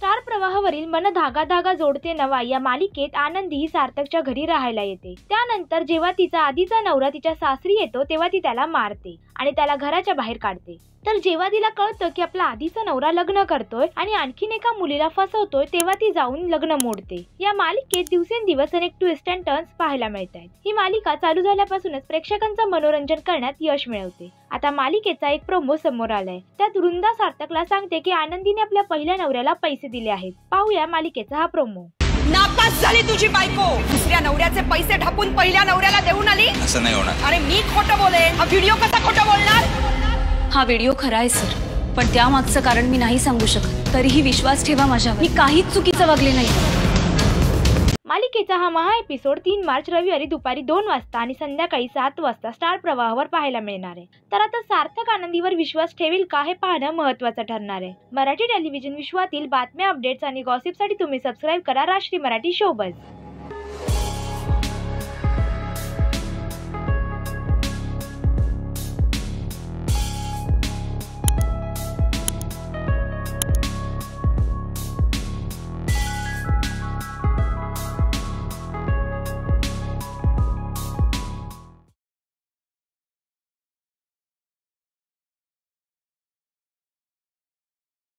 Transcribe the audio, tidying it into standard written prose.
Star प्रवाहावरील मन धागा धागा जोडते नवा या मालिकेत आनंदी ही सार्थकच्या घरी राहायला येते। त्यानंतर जेव्हा तिचा आधीचा नवरा तिच्या सासरी येतो तेव्हा ती त्याला मारते आणि त्याला घराच्या बाहेर काढते। तर जेव्हा तिला कळतं की आपला आधीचा नवरा लग्न करतोय आणि आणखीन एका मुलीला फसवतोय तेव्हा ती जाऊन लग्न मोडते। या मालिकेत दिवसेंदिवस अनेक ट्विस्ट अँड टर्न्स पाहायला मिळतात। ही मालिका चालू झाल्यापासूनच प्रेक्षकांचं मनोरंजन करण्यात यश मिळवते। आता मालिकेचा एक प्रोमो समोर आलाय। त्यात वृंदा सार्थकला सांगते की आनंदीने आपल्या पहिल्या नवऱ्याला पैसे दिले आहेत। पाहूया मालिकेचा हा प्रोमो। नापास झाली तुझी बायको, दुसऱ्या नवऱ्याचे पैसे ढापून पहिल्या नवऱ्याला देऊन आली। असं नाही होणार। अरे मी खोटं बोलेन, हा व्हिडिओ कसा खोटं बोलणार? हा व्हिडिओ खरा आहे सर, पण त्यामागचं कारण मी नाही सांगू शकत। तरीही विश्वास ठेवा माझ्यावर, मी काहीच चुकीचं वागले नाही। मालिकेचा हा महा एपिसोड 3 मार्च रविवारी दुपारी 2 वाजता आणि संध्याकाळी 7 वाजता स्टार प्रवाहावर पाहायला मिळणार आहे। तर आता सार्थक आनंदीवर विश्वास ठेवेल का हे पाहणं महत्त्वाचं ठरणार आहे। मराठी टेलिव्हिजन विश्वातील बातम्या, अपडेट्स आणि गॉसिपसाठी तुम्ही सबस्क्राईब करा राष्ट्रीय मराठी शोबज।